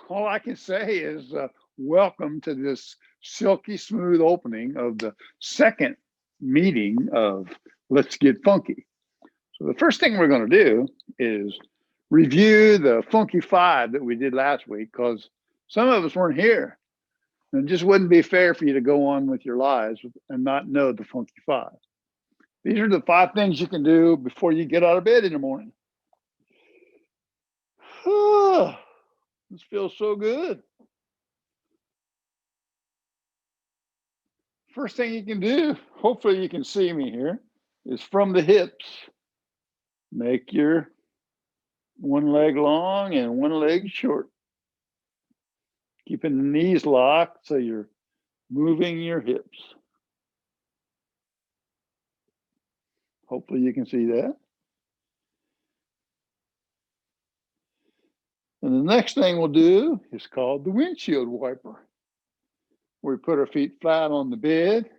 all I can say is welcome to this silky smooth opening of the second meeting of Let's Get Funky. So the first thing we're going to do is review the Funky Five that we did last week because some of us weren't here. And it just wouldn't be fair for you to go on with your lives and not know the Funky Five. These are the 5 things you can do before you get out of bed in the morning. This feels so good. First thing you can do, hopefully you can see me here, is from the hips. Make your one leg long and one leg short. Keeping the knees locked so you're moving your hips. Hopefully you can see that. And the next thing we'll do is called the windshield wiper. We put our feet flat on the bed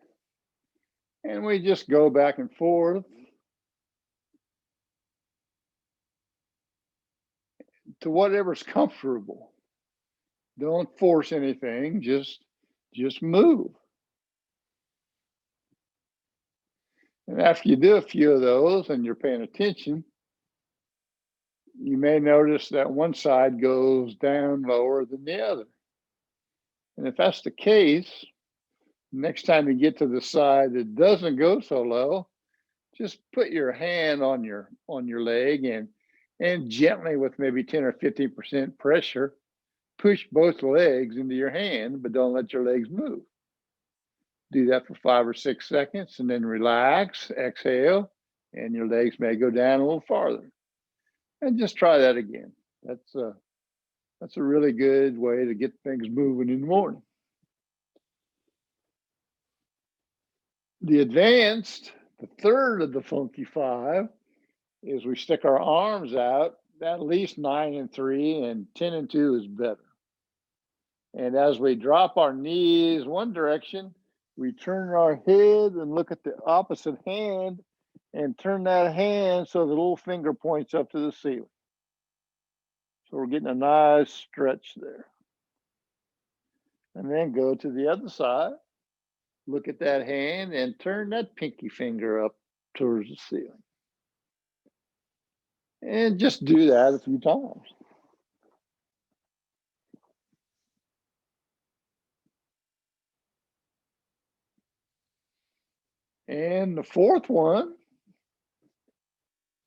and we just go back and forth to whatever's comfortable. Don't force anything, just move. And after you do a few of those and you're paying attention, you may notice that one side goes down lower than the other. And if that's the case, next time you get to the side that doesn't go so low, just put your hand on your leg and gently with maybe 10 or 15% pressure, push both legs into your hand, but don't let your legs move. Do that for 5 or 6 seconds and then relax, exhale, and your legs may go down a little farther. And just try that again. That's a really good way to get things moving in the morning. The advanced, the third of the Funky Five, is we stick our arms out at least 9 and 3, and 10 and 2 is better. And as we drop our knees one direction, we turn our head and look at the opposite hand and turn that hand so the little finger points up to the ceiling. So we're getting a nice stretch there. And then go to the other side, look at that hand and turn that pinky finger up towards the ceiling. And just do that a few times. And the fourth one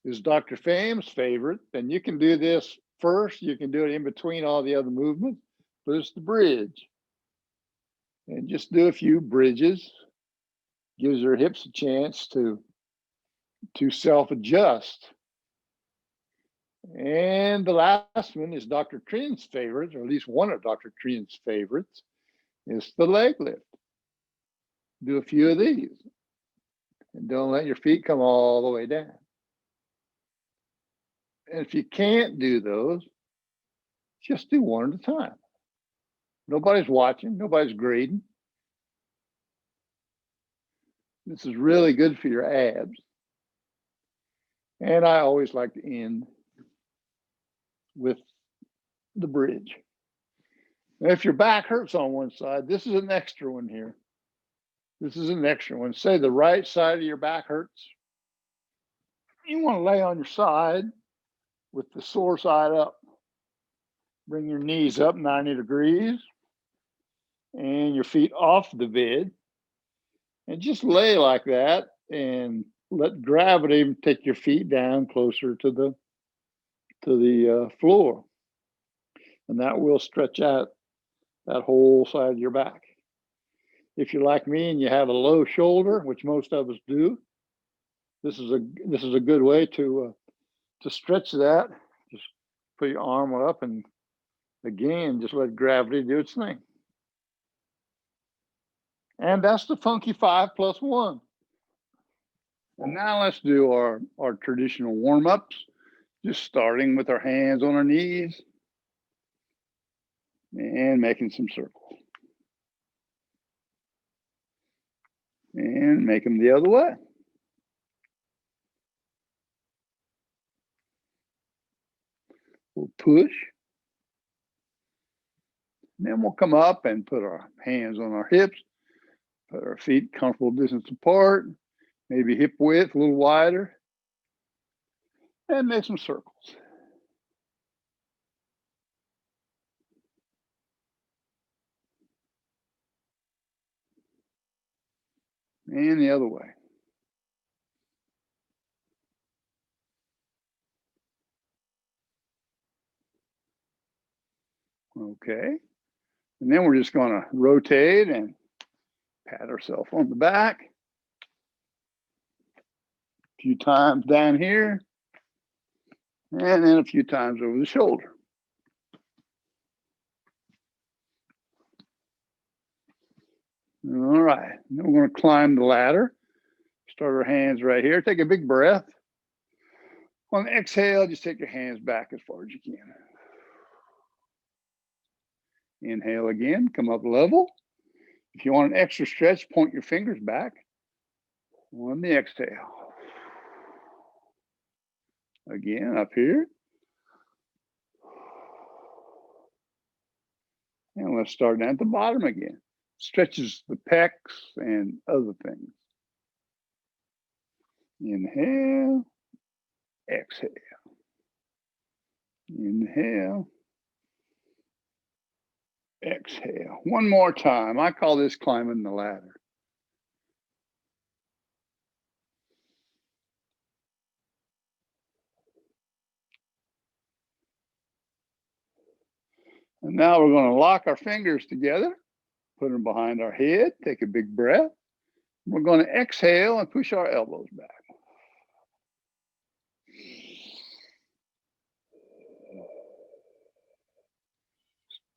is Dr. Fam's favorite. And you can do this first. You can do it in between all the other movements, but it's the bridge. And just do a few bridges. Gives your hips a chance to self-adjust. And the last one is Dr. Trin's favorite, or at least one of Dr. Trin's favorites, is the leg lift. Do a few of these. And don't let your feet come all the way down. And if you can't do those, just do one at a time. Nobody's watching, nobody's grading. This is really good for your abs. And I always like to end with the bridge. Now, if your back hurts on one side, this is an extra one here. This is an extra one. Say the right side of your back hurts. You want to lay on your side with the sore side up. Bring your knees up 90 degrees and your feet off the bed. And just lay like that and let gravity take your feet down closer to the floor. And that will stretch out that whole side of your back. If you're like me and you have a low shoulder, which most of us do, this is a good way to stretch that. Just put your arm up and again, just let gravity do its thing. And that's the Funky 5 plus 1. And now let's do our traditional warm-ups, just starting with our hands on our knees and making some circles. And make them the other way. We'll push And then we'll come up and put our hands on our hips, put our feet comfortable distance apart, maybe hip width a little wider, and make some circles. And the other way. Okay. And then we're just going to rotate and pat ourselves on the back. A few times down here. And then a few times over the shoulder. All right. Then we're going to climb the ladder. Start our hands right here. Take a big breath. On the exhale, just take your hands back as far as you can. Inhale again, come up level. If you want an extra stretch, point your fingers back on the exhale. Again, up here. And let's start down at the bottom again. Stretches the pecs and other things. Inhale, exhale. Inhale, exhale. One more time. I call this climbing the ladder. And now we're going to lock our fingers together, put them behind our head, take a big breath. We're going to exhale and push our elbows back.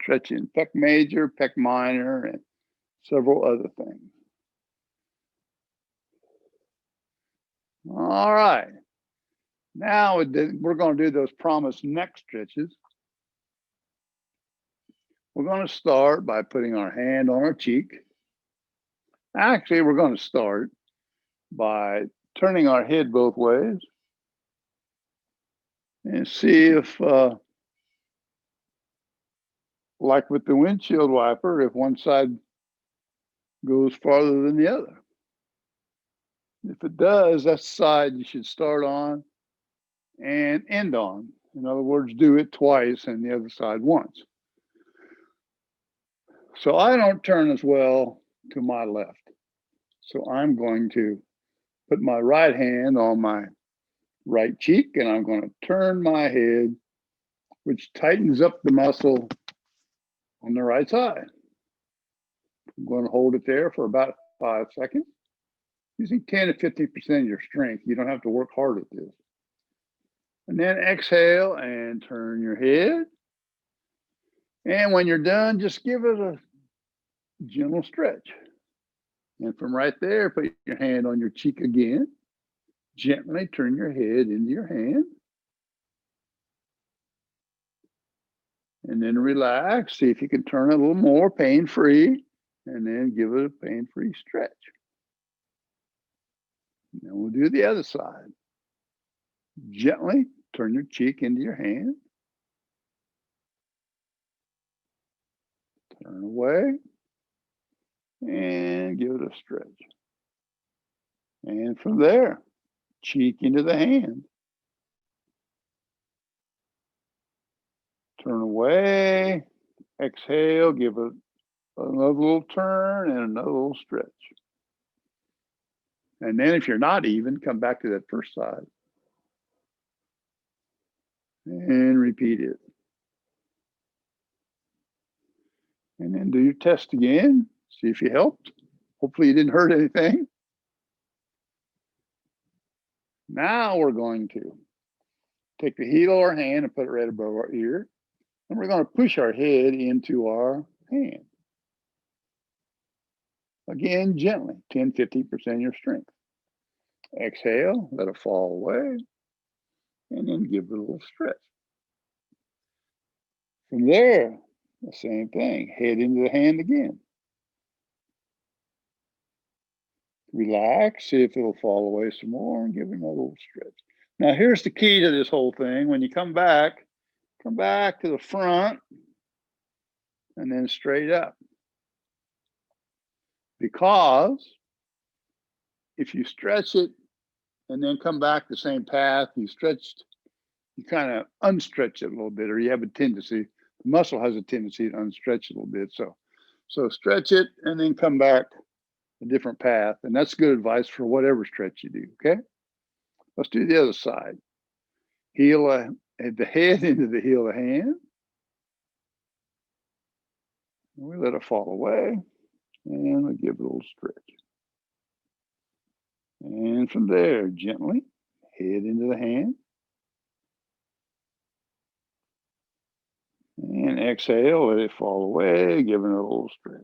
Stretching pec major, pec minor, and several other things. All right. Now we're going to do those promised neck stretches. We're going to start by putting our hand on our cheek. Actually, we're going to start by turning our head both ways and see if, like with the windshield wiper, if one side goes farther than the other. If it does, that's the side you should start on and end on. In other words, do it twice and the other side once. So I don't turn as well to my left. So I'm going to put my right hand on my right cheek and I'm going to turn my head, which tightens up the muscle on the right side. I'm going to hold it there for about 5 seconds, using 10 to 50% of your strength. You don't have to work hard at this. And then exhale and turn your head. And when you're done, just give it a gentle stretch. And from right there, put your hand on your cheek again. Gently turn your head into your hand. And then relax. See if you can turn it a little more pain-free. And then give it a pain-free stretch. And then we'll do the other side. Gently turn your cheek into your hand. Turn away. And give it a stretch. And from there, cheek into the hand. Turn away. Exhale. Give it another little turn and another little stretch. And then if you're not even, come back to that first side. And repeat it. And then do your test again. See if you helped. Hopefully you didn't hurt anything. Now we're going to take the heel of our hand and put it right above our ear. And we're going to push our head into our hand. Again, gently, 10, 50% of your strength. Exhale, let it fall away. And then give it a little stretch. From there, the same thing, head into the hand again. Relax, see if it'll fall away some more and give it another little stretch. Now here's the key to this whole thing. When you come back to the front and then straight up. Because if you stretch it and then come back the same path you stretched, you kind of unstretch it a little bit, or you have a tendency, the muscle has a tendency to unstretch a little bit. So stretch it and then come back a different path. And that's good advice for whatever stretch you do. Okay. Let's do the other side. Heel the head into the heel of the hand. And we let it fall away. And we give it a little stretch. And from there, gently, head into the hand. And exhale, let it fall away, giving it a little stretch.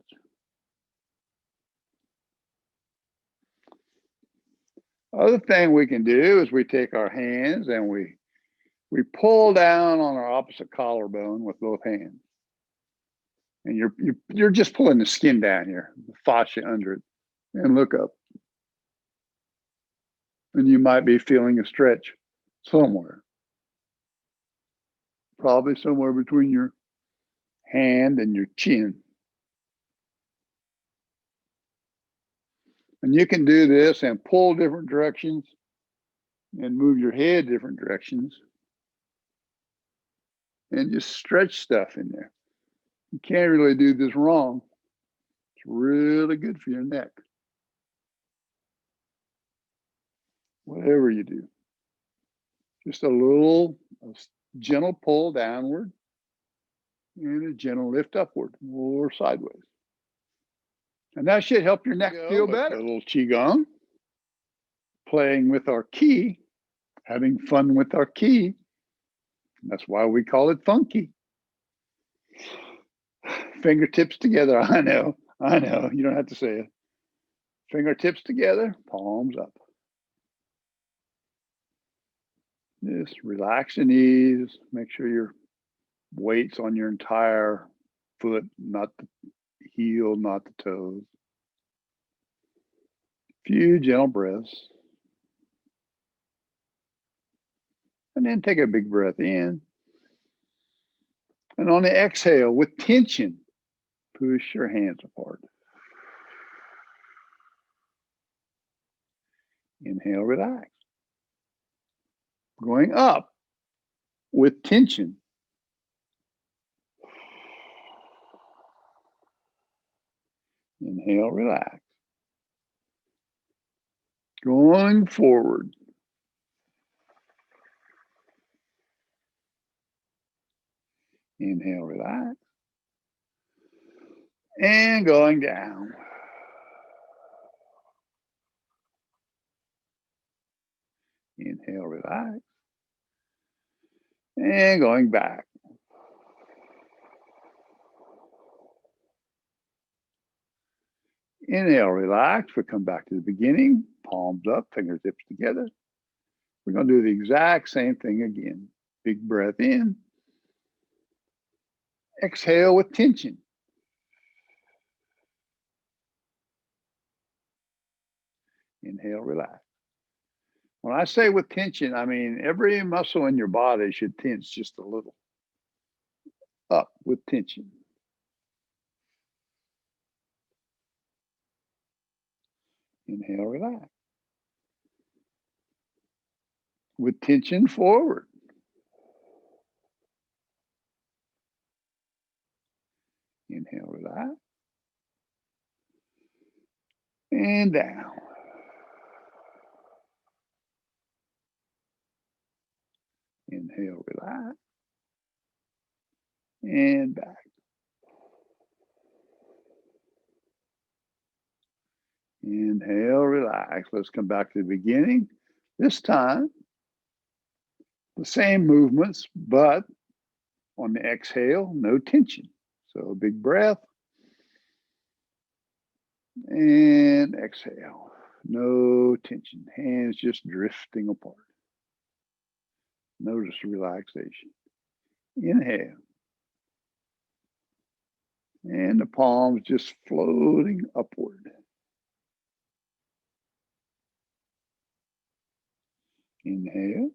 Other thing we can do is we take our hands and we pull down on our opposite collarbone with both hands. And you're just pulling the skin down here, the fascia under it, and look up. And you might be feeling a stretch somewhere. Probably somewhere between your hand and your chin. And you can do this and pull different directions and move your head different directions and just stretch stuff in there. You can't really do this wrong. It's really good for your neck. Whatever you do. Just a gentle pull downward and a gentle lift upward or sideways. And that should help your neck feel better. A little Qigong, playing with our ki, having fun with our ki. That's why we call it funky. Fingertips together. I know. You don't have to say it. Fingertips together, palms up. Just relax and ease. Make sure your weight's on your entire foot, not the heel, not the toes. Few gentle breaths. And then take a big breath in. And on the exhale, with tension, push your hands apart. Inhale, relax. Going up with tension. Inhale, relax. Going forward. Inhale, relax. And going down. Inhale, relax. And going back. Inhale, relax. We come back to the beginning. Palms up, fingertips together. We're going to do the exact same thing again. Big breath in. Exhale with tension. Inhale, relax. When I say with tension, I mean every muscle in your body should tense just a little. Up with tension. Inhale, relax. With tension, forward. Inhale, relax. And down. Inhale, relax. And back. Inhale, relax. Let's come back to the beginning. This time, the same movements, but on the exhale, no tension. So a big breath. And exhale. No tension. Hands just drifting apart. Notice relaxation. Inhale. And the palms just floating upward. Inhale.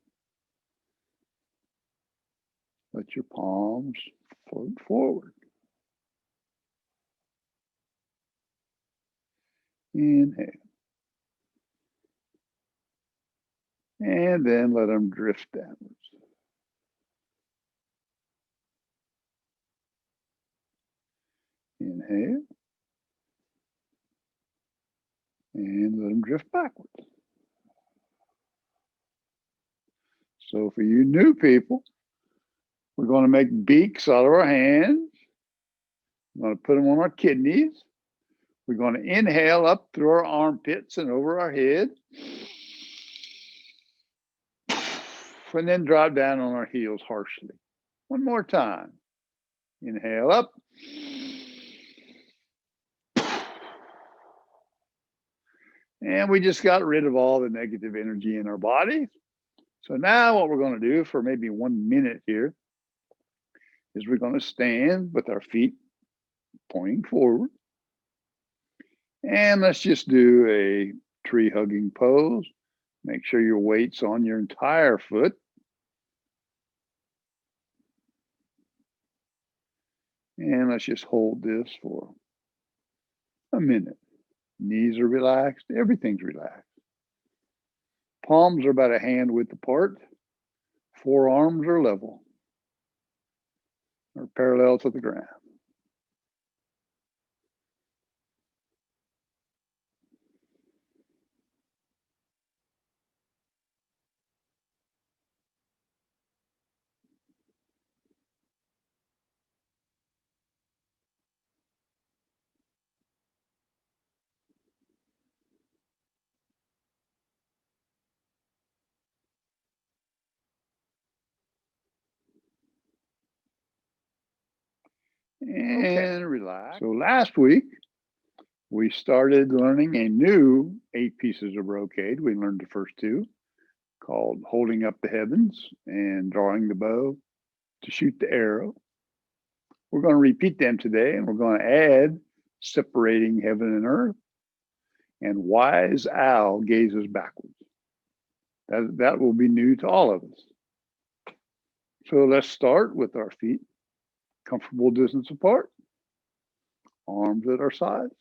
Let your palms float forward. Inhale. And then let them drift downwards. Inhale. And let them drift backwards. So for you new people, we're going to make beaks out of our hands. We're going to put them on our kidneys. We're going to inhale up through our armpits and over our head. And then drop down on our heels harshly. One more time. Inhale up. And we just got rid of all the negative energy in our body. So now what we're going to do for maybe 1 minute here is we're going to stand with our feet pointing forward. And let's just do a tree hugging pose. Make sure your weight's on your entire foot. And let's just hold this for a minute. Knees are relaxed. Everything's relaxed. Palms are about a hand width apart. Forearms are level or parallel to the ground. And relax. So last week, we started learning a new 8 pieces of brocade. We learned the first 2 called Holding Up the Heavens and Drawing the Bow to Shoot the Arrow. We're going to repeat them today, and we're going to add Separating Heaven and Earth and Wise Owl Gazes Backwards. That will be new to all of us. So let's start with our feet comfortable distance apart, arms at our sides.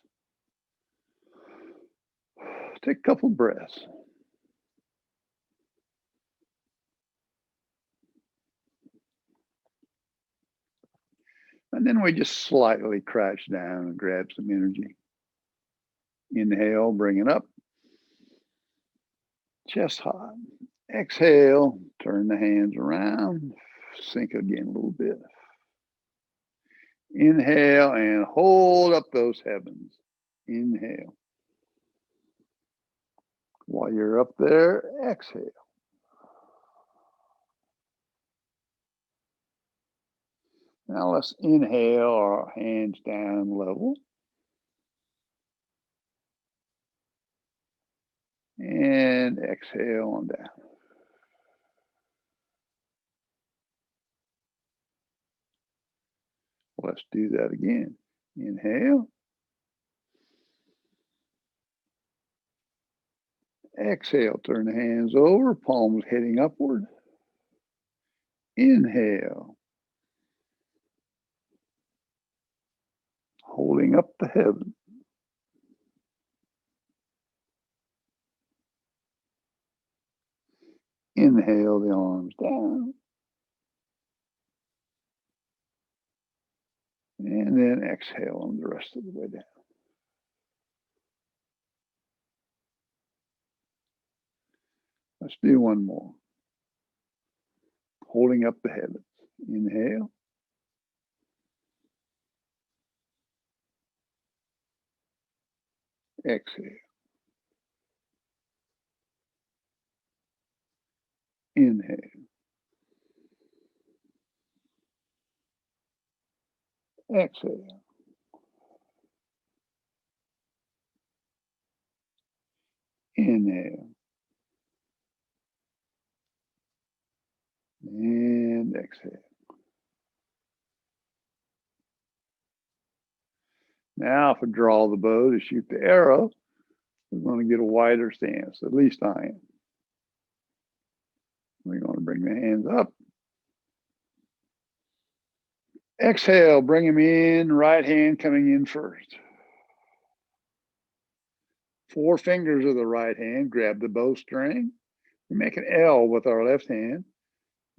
Take a couple breaths. And then we just slightly crouch down and grab some energy. Inhale, bring it up. Chest high. Exhale, turn the hands around. Sink again a little bit. Inhale and hold up those heavens. Inhale. While you're up there, exhale. Now let's inhale our hands down level. And exhale on down. Let's do that again. Inhale. Exhale, turn the hands over, palms heading upward. Inhale. Holding up the heaven. Inhale the arms down. And then exhale on the rest of the way down. Let's do one more. Holding up the heavens. Inhale. Exhale. Inhale. Exhale. Inhale. And exhale. Now, if I draw the bow to shoot the arrow, we're going to get a wider stance. At least I am. We're going to bring the hands up. Exhale, bring them in, right hand coming in first. 4 fingers of the right hand grab the bowstring. We make an L with our left hand,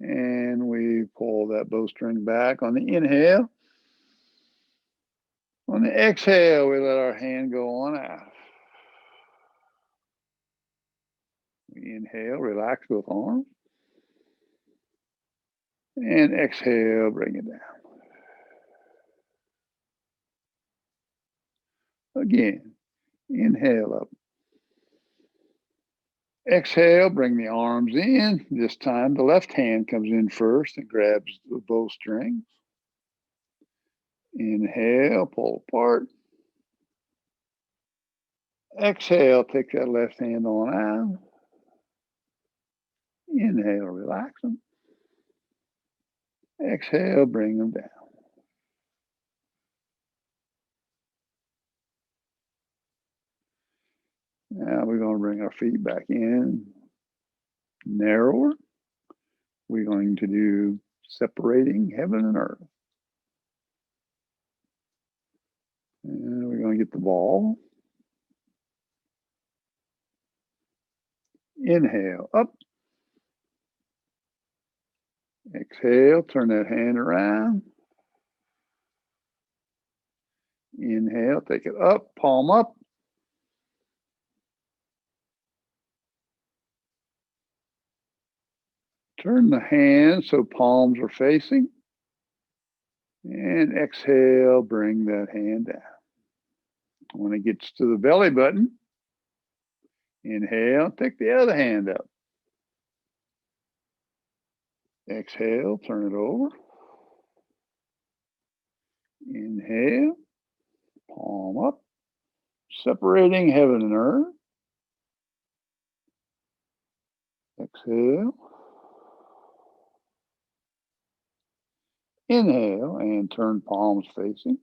and we pull that bowstring back on the inhale. On the exhale, we let our hand go on out. We inhale, relax both arms. And exhale, bring it down. Again, inhale up. Exhale, bring the arms in. This time the left hand comes in first and grabs the bowstring. Inhale, pull apart. Exhale, take that left hand on out. Inhale, relax them. Exhale, bring them down. Now we're going to bring our feet back in, narrower. We're going to do separating heaven and earth. And we're going to get the ball. Inhale, up. Exhale, turn that hand around. Inhale, take it up, palm up. Turn the hand so palms are facing. And exhale, bring that hand down. When it gets to the belly button, inhale, take the other hand up. Exhale, turn it over. Inhale, palm up, separating heaven and earth. Exhale. Inhale and turn palms facing.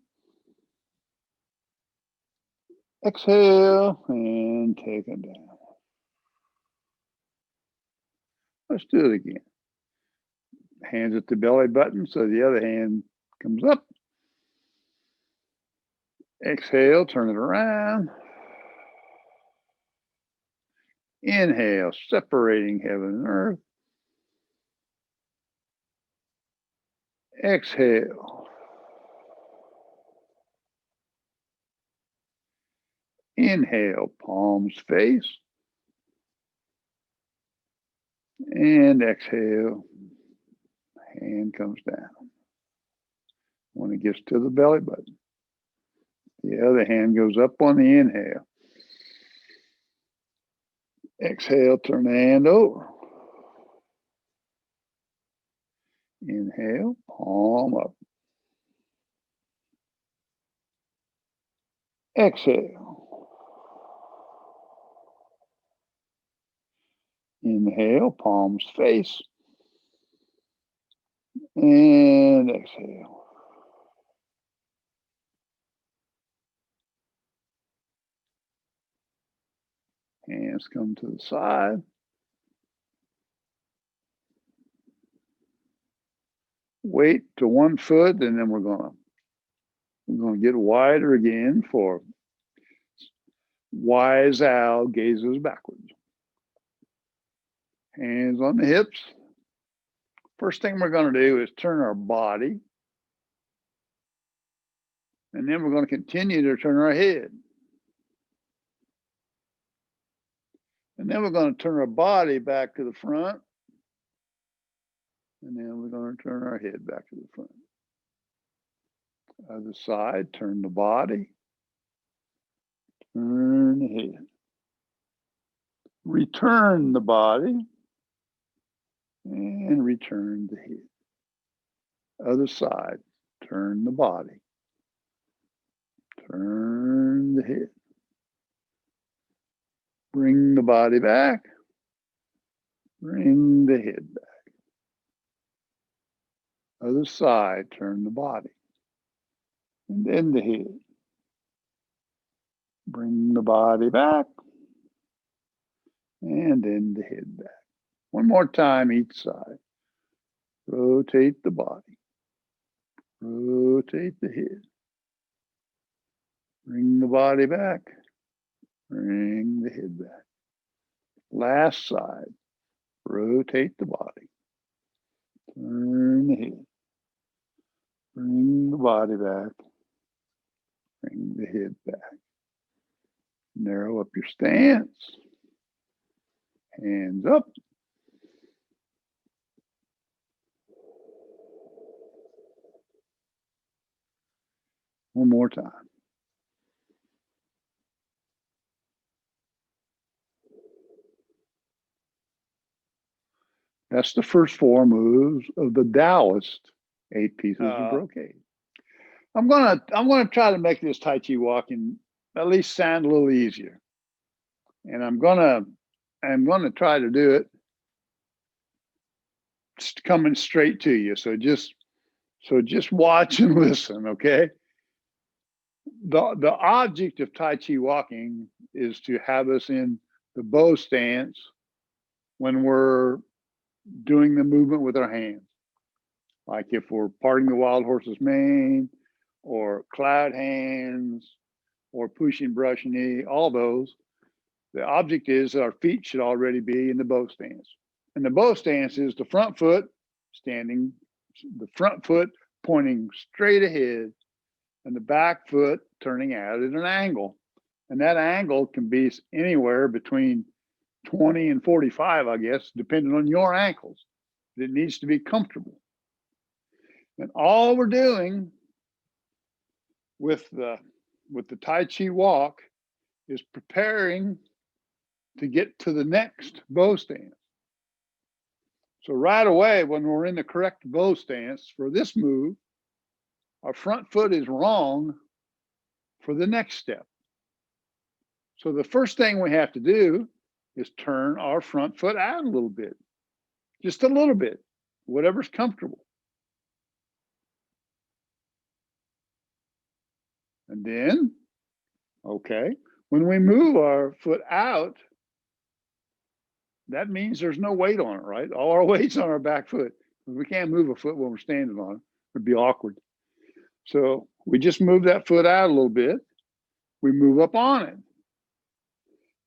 Exhale and take it down. Let's do it again. Hands at the belly button so the other hand comes up. Exhale, turn it around. Inhale, separating heaven and earth. Exhale. Inhale, palms face. And exhale, hand comes down. When it gets to the belly button, the other hand goes up on the inhale. Exhale, turn the hand over. Inhale, palm up. Exhale. Inhale, palms face. And exhale. Hands come to the side. Weight to one foot, and then we're gonna get wider again for wise owl gazes backwards. Hands on the hips. First thing we're going to do is turn our body, and then we're going to continue to turn our head. And then we're going to turn our body back to the front, and then we're going to turn our head back to the front. Other side, turn the body, turn the head. Return the body, and return the head. Other side, turn the body, turn the head. Bring the body back, bring the head back. Other side, turn the body, and then the head. Bring the body back, and then the head back. One more time each side. Rotate the body. Rotate the head. Bring the body back. Bring the head back. Last side. Rotate the body. Turn the head. Bring the body back. Bring the head back. Narrow up your stance. Hands up. One more time. That's the first 4 moves of the Taoist 8 pieces of brocade. I'm gonna try to make this Tai Chi walking at least sound a little easier. And I'm gonna try to do it coming straight to you. So just watch and listen, okay? The object of Tai Chi walking is to have us in the bow stance when we're doing the movement with our hands. Like if we're parting the wild horse's mane, or cloud hands, or pushing brush knee, all those. The object is that our feet should already be in the bow stance. And the bow stance is the front foot standing, the front foot pointing straight ahead, and the back foot turning out at an angle. And that angle can be anywhere between 20 and 45, I guess, depending on your ankles. It needs to be comfortable. And all we're doing with the Tai Chi walk is preparing to get to the next bow stance. So right away, when we're in the correct bow stance for this move, our front foot is wrong for the next step. So the first thing we have to do is turn our front foot out a little bit, just a little bit, whatever's comfortable. And then, okay, when we move our foot out, that means there's no weight on it, right? All our weight's on our back foot. We can't move a foot when we're standing on it. It'd be awkward. So we just move that foot out a little bit. We move up on it.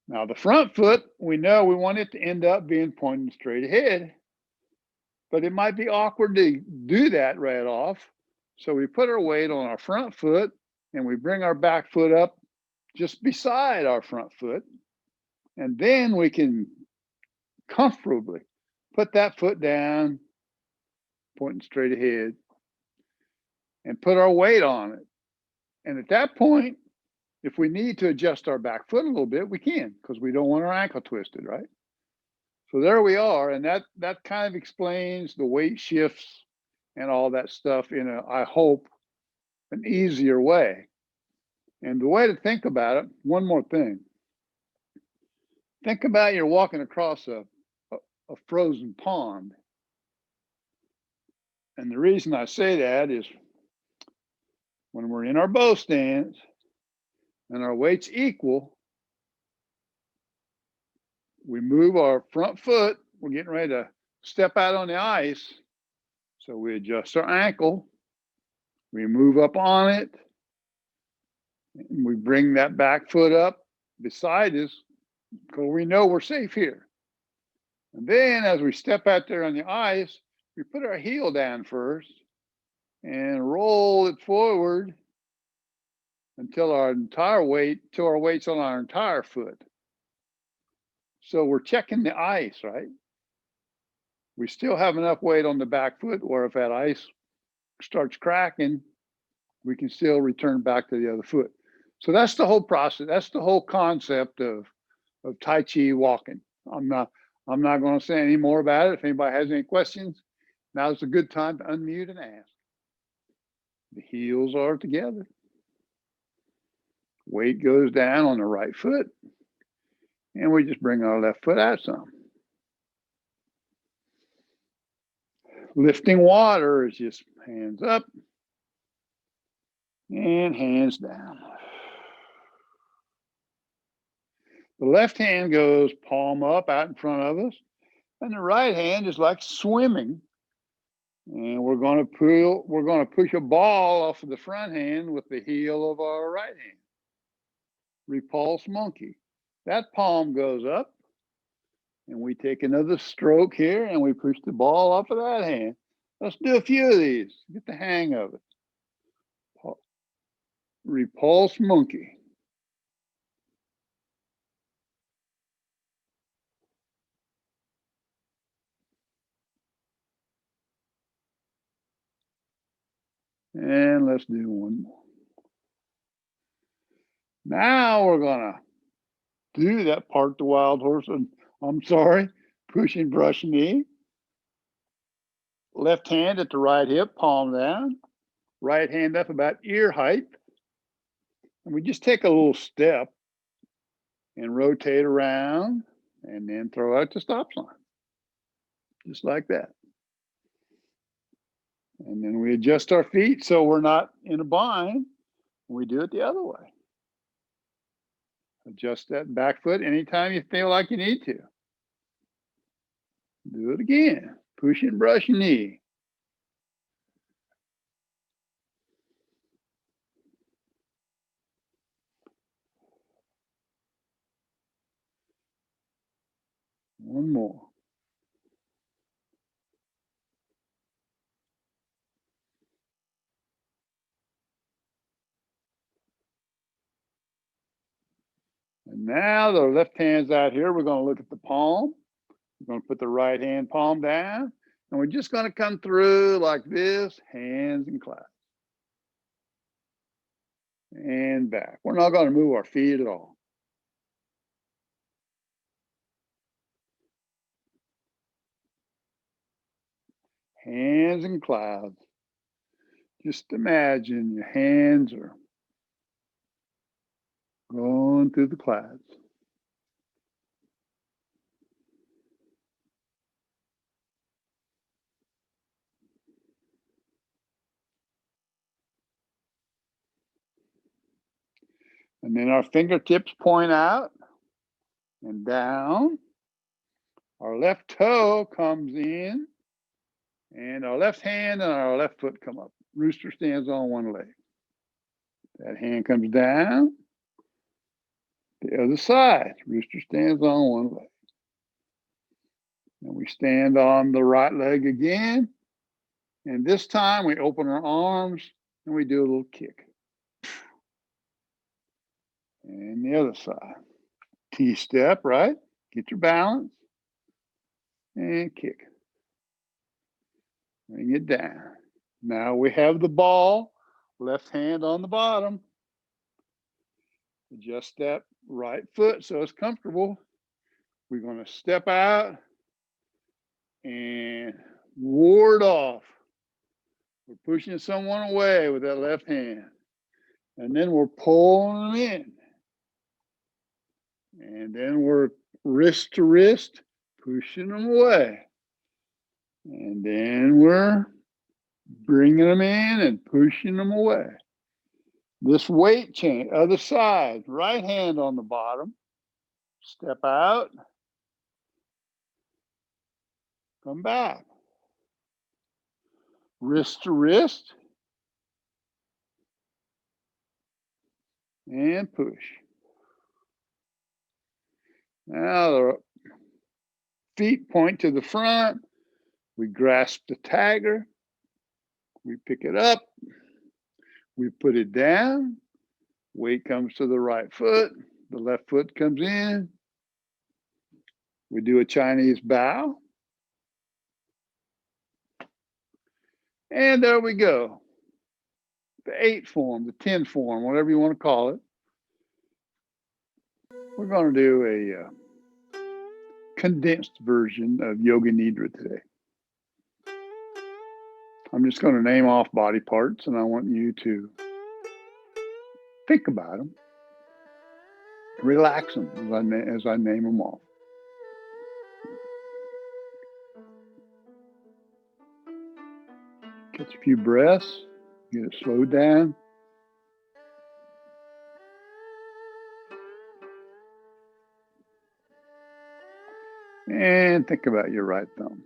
Now the front foot, we know we want it to end up being pointing straight ahead, but it might be awkward to do that right off. So we put our weight on our front foot and we bring our back foot up just beside our front foot. And then we can comfortably put that foot down, pointing straight ahead, and put our weight on it. And at that point, if we need to adjust our back foot a little bit, we can, because we don't want our ankle twisted, right? So there we are. And that kind of explains the weight shifts and all that stuff in a, I hope, an easier way. And the way to think about it, one more thing. Think about you're walking across a frozen pond. And the reason I say that is when we're in our bow stance and our weight's equal, we move our front foot, we're getting ready to step out on the ice. So we adjust our ankle, we move up on it, and we bring that back foot up beside us because we know we're safe here. And then as we step out there on the ice, we put our heel down first and roll it forward until our weight's on our entire foot. So we're checking the ice, right? We still have enough weight on the back foot where if that ice starts cracking, we can still return back to the other foot. So that's the whole process. That's the whole concept of Tai Chi walking. I'm not going to say any more about it. If anybody has any questions, now's a good time to unmute and ask. The heels are together. Weight goes down on the right foot. And we just bring our left foot out some. Lifting water is just hands up and hands down. The left hand goes palm up out in front of us, and the right hand is like swimming. And we're going to push a ball off of the front hand with the heel of our right hand. Repulse monkey. That palm goes up, and we take another stroke here, and we push the ball off of that hand. Let's do a few of these. Get the hang of it. Repulse monkey. And let's do one more. Now we're gonna do that part the wild horse, and I'm sorry, push and brush knee. Left hand at the right hip, palm down. Right hand up about ear height. And we just take a little step and rotate around and then throw out the stop sign. Just like that. And then we adjust our feet so we're not in a bind. We do it the other way. Adjust that back foot anytime you feel like you need to. Do it again. Push and brush knee. One more. And now the left hand's out here. We're going to look at the palm. We're going to put the right hand palm down. And we're just going to come through like this, hands and clasp. And back. We're not going to move our feet at all. Hands and clouds. Just imagine your hands are going through the clouds. And then our fingertips point out and down. Our left toe comes in, and our left hand and our left foot come up. Rooster stands on one leg. That hand comes down. The other side, rooster stands on one leg. And we stand on the right leg again. And this time we open our arms and we do a little kick. And the other side. T-step, right? Get your balance. And kick. Bring it down. Now we have the ball, left hand on the bottom. Adjust that right foot so it's comfortable. We're going to step out and ward off. We're pushing someone away with that left hand. And then we're pulling them in. And then we're wrist to wrist, pushing them away. And then we're bringing them in and pushing them away. This weight change, other side, right hand on the bottom. Step out. Come back. Wrist to wrist. And push. Now the feet point to the front. We grasp the tagger. We pick it up. We put it down. Weight comes to the right foot. The left foot comes in. We do a Chinese bow. And there we go. The 8 form, the 10 form, whatever you want to call it. We're going to do a condensed version of Yoga Nidra today. I'm just going to name off body parts, and I want you to think about them, relax them as I name them off. Catch a few breaths, get it slowed down. And think about your right thumb,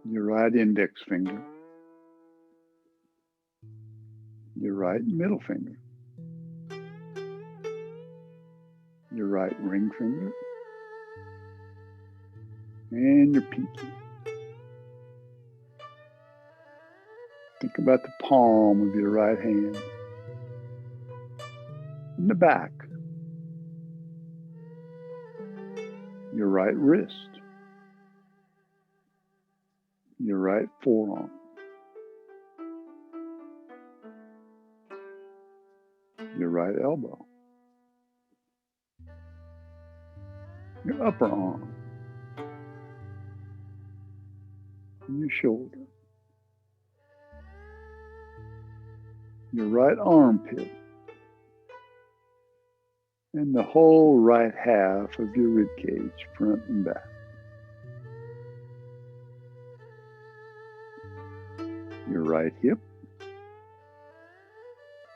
your right index finger, your right middle finger, your right ring finger, and your pinky. Think about the palm of your right hand, and the back, your right wrist, your right forearm, your right elbow, your upper arm, and your shoulder, your right armpit, and the whole right half of your rib cage, front and back. Your right hip,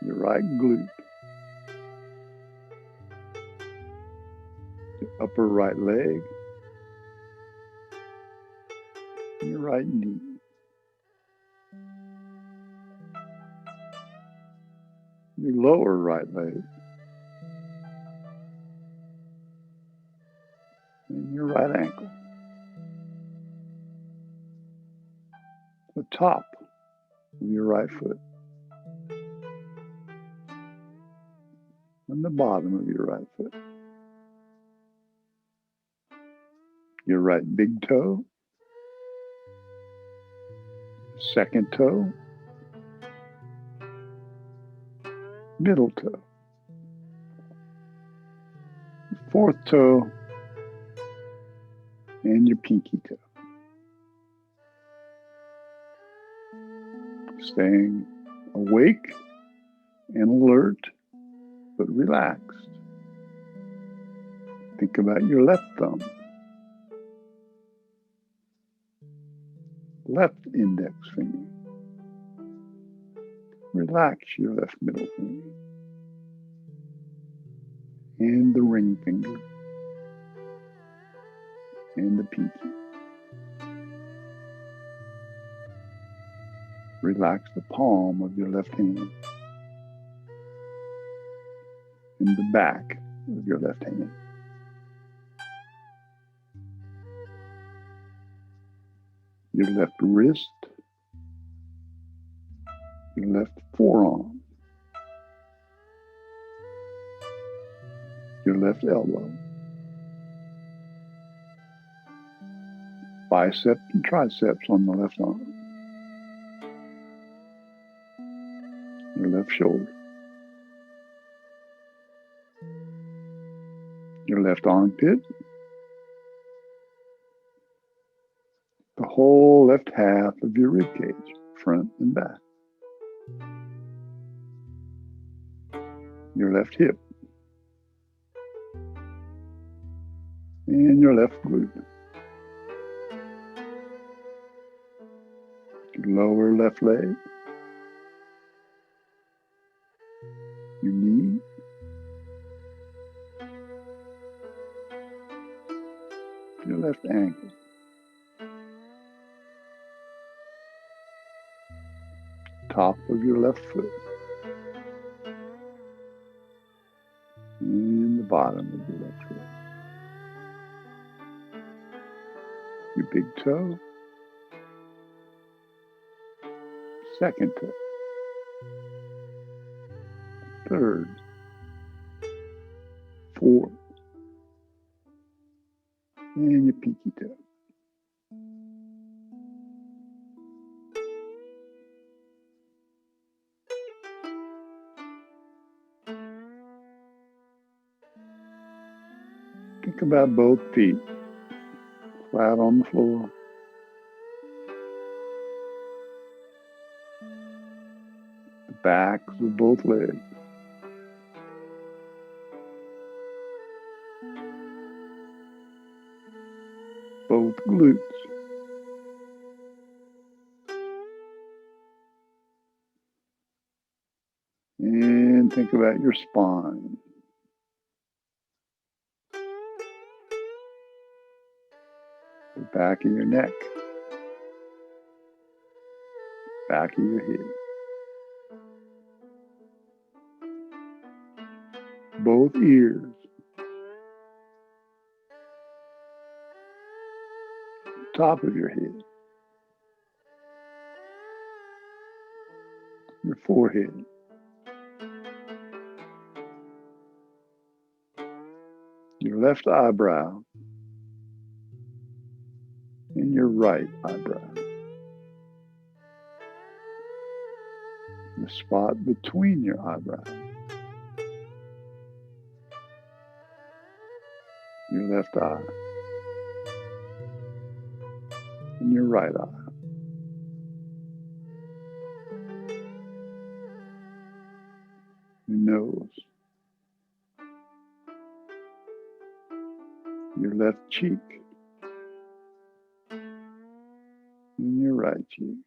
your right glute, your upper right leg, and your right knee. Your lower right leg, and your right ankle. The top of your right foot, and the bottom of your right foot. Your right big toe, second toe, middle toe, fourth toe, and your pinky toe. Staying awake and alert, but relaxed. Think about your left thumb, left index finger. Relax your left middle finger, and the ring finger, and the pinky. Relax the palm of your left hand, and the back of your left hand. Your left wrist, your left forearm, your left elbow, biceps and triceps on the left arm, your left shoulder, your left armpit, the whole left half of your rib cage, front and back, your left hip, and your left glute, your lower left leg, your knee, your left ankle, top of your left foot, and the bottom of your left foot. Your big toe, second toe, third, fourth, and your pinky toe. Think about both feet, flat on the floor. The backs of both legs. Both glutes. And think about your spine. The back of your neck. Back of your head. Both ears. top of your head, your forehead, your left eyebrow, and your right eyebrow. The spot between your eyebrows. Your left eye and your right eye. Your nose. Your left cheek and your right cheek.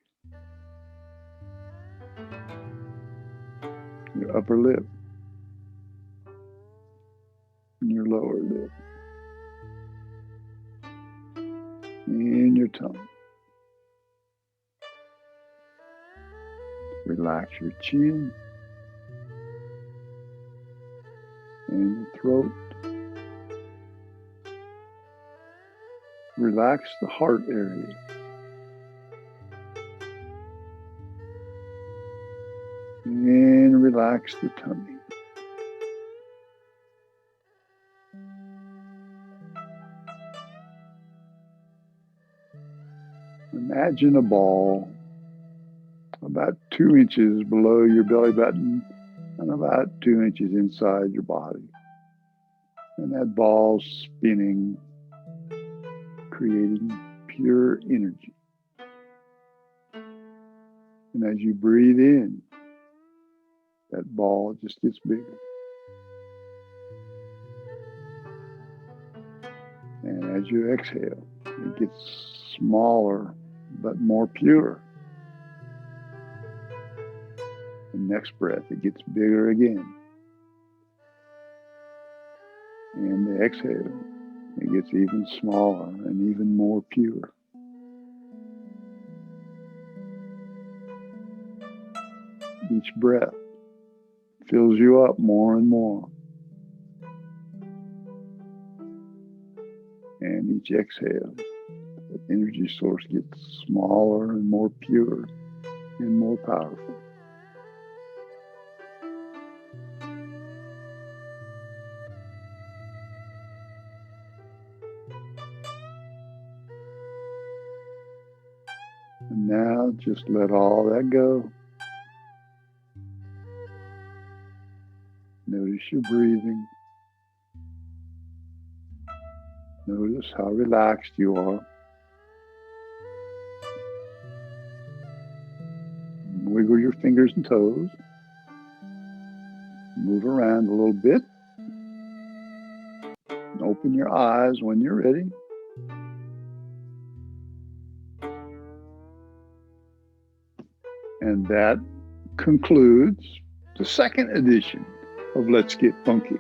Your upper lip and your lower lip. And your tongue. Relax your chin and your throat. Relax the heart area. And relax the tummy. Imagine a ball about 2 inches below your belly button and about 2 inches inside your body. And that ball's spinning, creating pure energy. And as you breathe in, that ball just gets bigger. And as you exhale, it gets smaller but more pure. The next breath, it gets bigger again. And the exhale, it gets even smaller and even more pure. Each breath fills you up more and more. And each exhale, the energy source gets smaller and more pure and more powerful. And now just let all that go. Notice your breathing. Notice how relaxed you are. Wiggle your fingers and toes. Move around a little bit. Open your eyes when you're ready. And that concludes the second edition of Let's Get Funky.